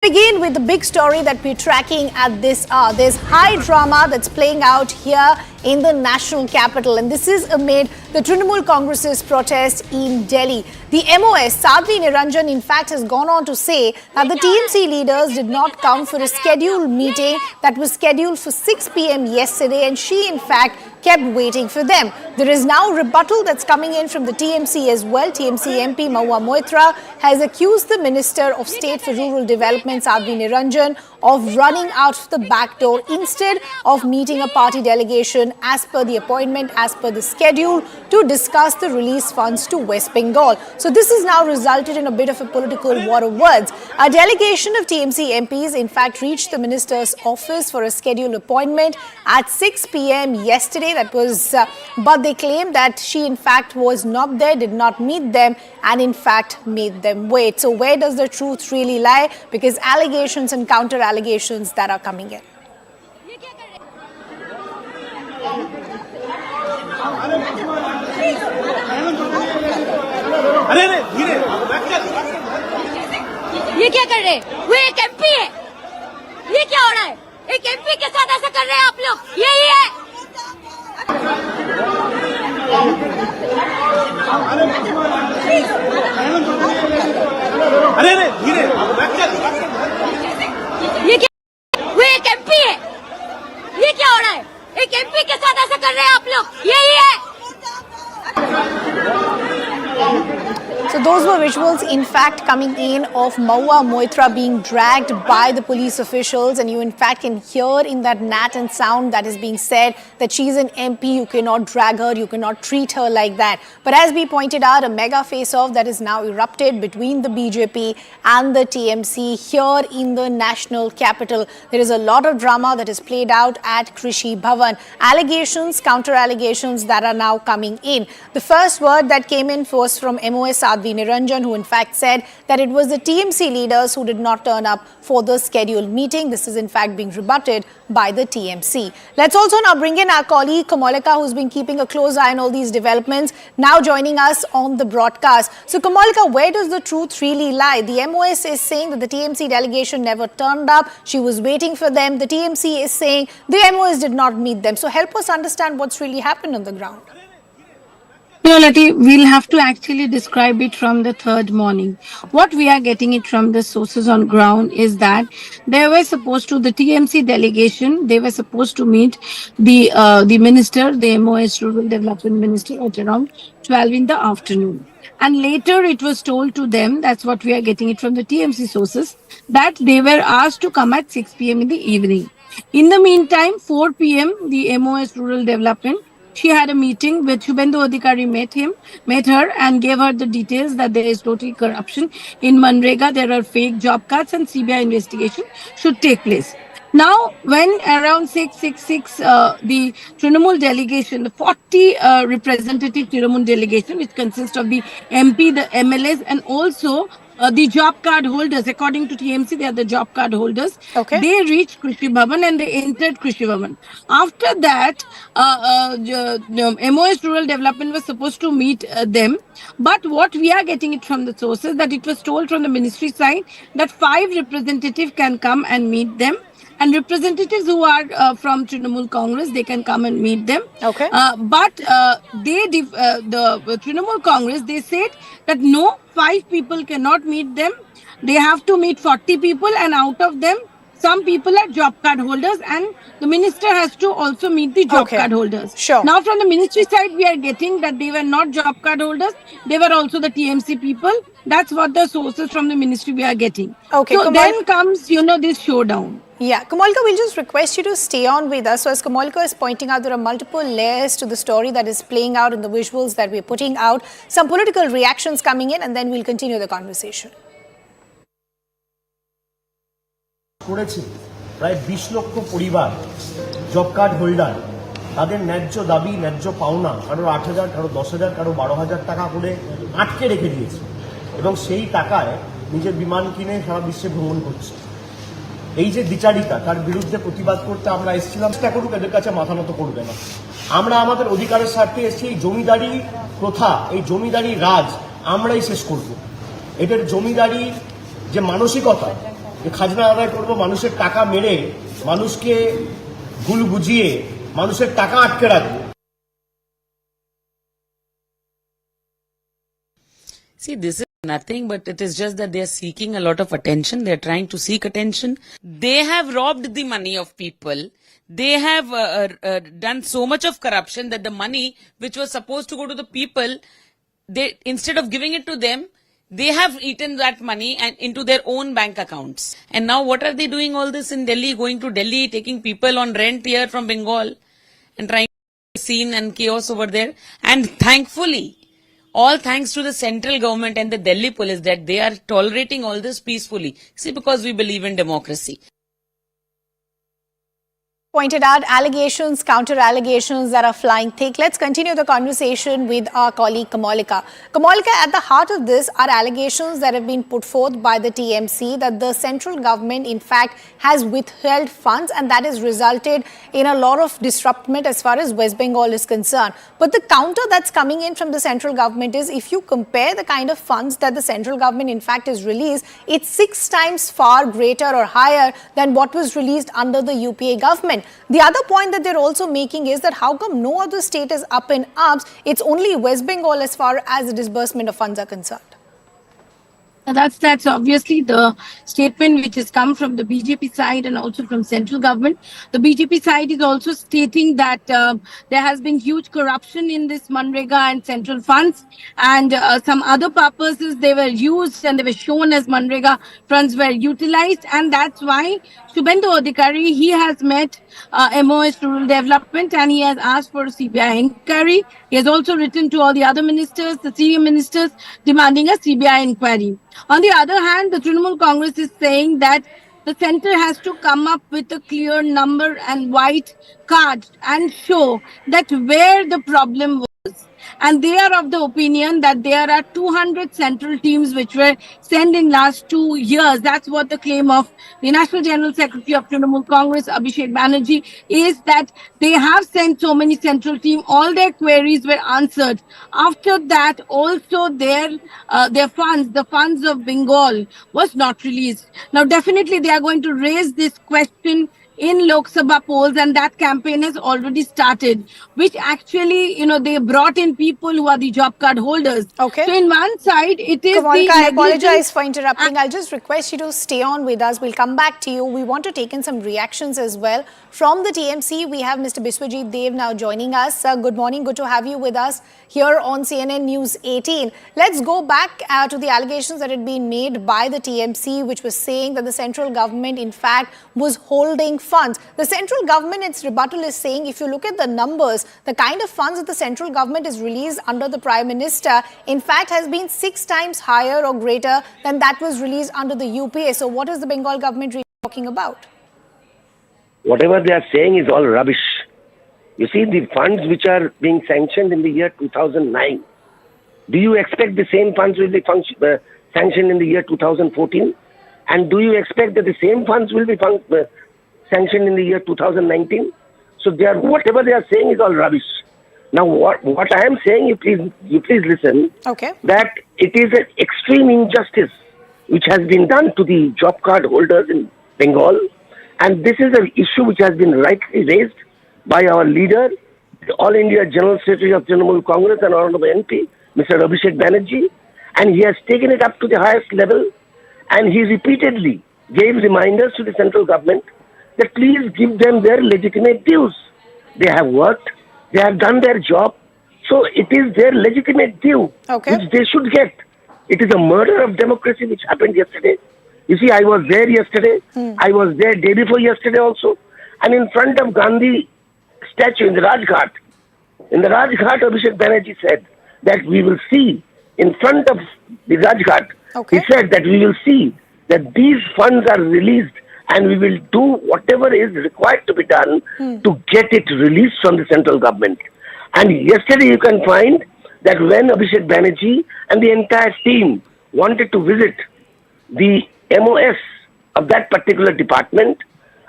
Begin with the big story that we're tracking at this hour. There's high drama that's playing out here in the national capital, and this is amid the Trinamool Congress's protest in Delhi. The MOS, Sadhvi Niranjan, in fact, has gone on to say that the TMC leaders did not come for a scheduled meeting that was scheduled for 6 p.m. yesterday, and she, in fact, kept waiting for them. There is now rebuttal that's coming in from the TMC as well. TMC MP Mahua Moitra has accused the Minister of State for Rural Development, Sadhvi Niranjan, of running out of the back door instead of meeting a party delegation as per the appointment, as per the schedule, to discuss the release funds to West Bengal. So this has now resulted in a bit of a political war of words. A delegation of TMC MPs, in fact, reached the minister's office for a scheduled appointment at 6 p.m. yesterday. That was, but they claimed that she, in fact, was not there, did not meet them, and in fact made them wait. So where does the truth really lie? Because allegations and counter allegations that are coming in. ये क्या कर रहे हैं? वो एक MP है। ये क्या हो रहा है? एक एमपी के साथ ऐसा कर रहे हैं आप लोग? यही है। अरे धीरे ये क्या? वो एक एमपी है। ये क्या हो रहा है? एक एमपी के साथ ऐसा कर रहे हैं आप लोग? यही है। So those were visuals, in fact, coming in of Mahua Moitra being dragged by the police officials, and you in fact can hear in that nat and sound that is being said that she's an MP, you cannot drag her, you cannot treat her like that. But as we pointed out, a mega face-off that is now erupted between the BJP and the TMC here in the national capital. There is a lot of drama that is played out at Krishi Bhavan. Allegations, counter-allegations that are now coming in. The first word that came in was from MOS Sadhvi Niranjan, who in fact said that it was the TMC leaders who did not turn up for the scheduled meeting. This is in fact being rebutted by the TMC. Let's also now bring in our colleague Kamalika, who's been keeping a close eye on all these developments, now joining us on the broadcast. So Kamalika, where does the truth really lie? The MOS is saying that the TMC delegation never turned up. She was waiting for them. The TMC is saying the MOS did not meet them. So help us understand what's really happened on the ground. No, Lati, we'll have to actually describe it from the third morning. What we are getting it from the sources on ground is that they were supposed to, the TMC delegation, they were supposed to meet the minister, the MOS Rural Development Minister, at around 12 in the afternoon. And later it was told to them, that's what we are getting it from the TMC sources, that they were asked to come at 6 p.m. in the evening. In the meantime, 4 p.m., the MOS Rural Development, she had a meeting with Shubhendu Adhikari, met her and gave her the details that there is total corruption in Manrega. There are fake job cuts and CBI investigation should take place. Now, when around 666, the Trinamool delegation, the 40 representative Trinamool delegation, which consists of the MP, the MLAs, and also the job card holders, according to TMC, they are the job card holders. Okay. They reached Krishi Bhavan and they entered Krishi Bhavan. After that, MOS Rural Development was supposed to meet them. But what we are getting it from the sources, that it was told from the ministry side that 5 representatives can come and meet them. And representatives who are from Trinamool Congress, they can come and meet them. Okay. But the Trinamool Congress, they said that no, 5 people cannot meet them. They have to meet 40 people, and out of them, some people are job card holders, and the minister has to also meet the job card holders. Sure. Now, from the ministry side, we are getting that they were not job card holders. They were also the TMC people. That's what the sources from the ministry we are getting. Okay. So then comes, this showdown. Yeah, Kamalika, we'll just request you to stay on with us. So as Kamalika is pointing out, there are multiple layers to the story that is playing out in the visuals that we're putting out. Some political reactions coming in, and then we'll continue the conversation. প্রায় 20 লক্ষ পরিবার job card holder তাদের ন্যায্য দাবি ন্যায্য পাওনা কারো 8,000 কারো 10,000 কারো 12,000 টাকা করে আটকে রেখে দিয়েছে এবং সেই টাকায় নিজের বিমান কিনে সারা বিশ্বে ভ্রমণ করছে। এই যে দ্বিচারিতা, তার বিরুদ্ধে প্রতিবাদ করতে আমরা এসেছিলাম। চেষ্টা করুক, এদের কাছে মাথা নত করবে না। আমরা আমাদের অধিকারের স্বার্থে এসেছি। এই জমিদারি প্রথা, এই জমিদারি রাজ আমরাই শেষ করব। এদের জমিদারি যে মানসিকতা, যে খাজনা আদায় করবো মানুষের টাকা মেরে, মানুষকে ভুল বুঝিয়ে মানুষের টাকা আটকে রাখবো। See, this is nothing, but it is just that they are seeking a lot of attention. They are trying to seek attention. They have robbed the money of people. They have done so much of corruption that the money which was supposed to go to the people, they, instead of giving it to them, they have eaten that money and into their own bank accounts. And now what are they doing all this in Delhi, going to Delhi, taking people on rent here from Bengal and trying to scene and chaos over there. And thankfully, all thanks to the central government and the Delhi police that they are tolerating all this peacefully. See, because we believe in democracy. Pointed out allegations, counter allegations that are flying thick. Let's continue the conversation with our colleague Kamalika. Kamalika, at the heart of this are allegations that have been put forth by the TMC that the central government in fact has withheld funds, and that has resulted in a lot of disruption as far as West Bengal is concerned. But the counter that's coming in from the central government is, if you compare the kind of funds that the central government in fact has released, it's 6 times far greater or higher than what was released under the UPA government. The other point that they're also making is that how come no other state is up in arms? It's only West Bengal as far as the disbursement of funds are concerned. That's obviously the statement which has come from the BJP side and also from central government. The BJP side is also stating that there has been huge corruption in this Manrega and central funds, and some other purposes they were used and they were shown as Manrega funds were utilized, and that's why Shubhendu Adhikari, he has met MOS Rural Development and he has asked for a CBI inquiry. He has also written to all the other ministers, the senior ministers, demanding a CBI inquiry. On the other hand, the Trinamool Congress is saying that the centre has to come up with a clear number and white card and show that where the problem was. And they are of the opinion that there are 200 central teams which were sent in last 2 years. That's what the claim of the National General Secretary of Trinamool Congress, Abhishek Banerjee, is that they have sent so many central teams. All their queries were answered. After that, also their funds, the funds of Bengal, was not released. Now, definitely they are going to raise this question in Lok Sabha polls, and that campaign has already started, which actually, they brought in people who are the job card holders. Okay. So in one side, it is Kamalika, I apologize negligence. for interrupting. I'll just request you to stay on with us. We'll come back to you. We want to take in some reactions as well. From the TMC, we have Mr. Biswajit Dev now joining us. Good morning. Good to have you with us here on CNN News 18. Let's go back to the allegations that had been made by the TMC, which was saying that the central government, in fact, was holding funds. The central government, its rebuttal is saying, if you look at the numbers, the kind of funds that the central government has released under the Prime Minister, in fact, has been 6 times higher or greater than that was released under the UPA. So what is the Bengal government really talking about? Whatever they are saying is all rubbish. You see, the funds which are being sanctioned in the year 2009, do you expect the same funds will be sanctioned in the year 2014? And do you expect that the same funds will be sanctioned in the year 2019? So whatever they are saying is all rubbish. Now, what I am saying, you please listen. Okay. That it is an extreme injustice which has been done to the job card holders in Bengal. And this is an issue which has been rightly raised by our leader, the All India General Secretary of Trinamool Congress and Honorable MP, Mr. Abhishek Banerjee. And he has taken it up to the highest level. And he repeatedly gave reminders to the central government that please give them their legitimate dues. They have worked. They have done their job. So it is their legitimate due, Okay. which they should get. It is a murder of democracy which happened yesterday. You see, I was there yesterday. I was there day before yesterday also. And in front of Gandhi statue in the Rajghat, Abhishek Banerjee said that we will see in front of the Rajghat, Okay. he said that we will see that these funds are released and we will do whatever is required to be done to get it released from the central government. And yesterday you can find that when Abhishek Banerjee and the entire team wanted to visit the MOS of that particular department,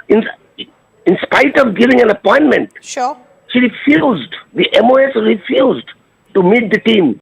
in spite of giving an appointment, Sure. she refused, the MOS refused to meet the team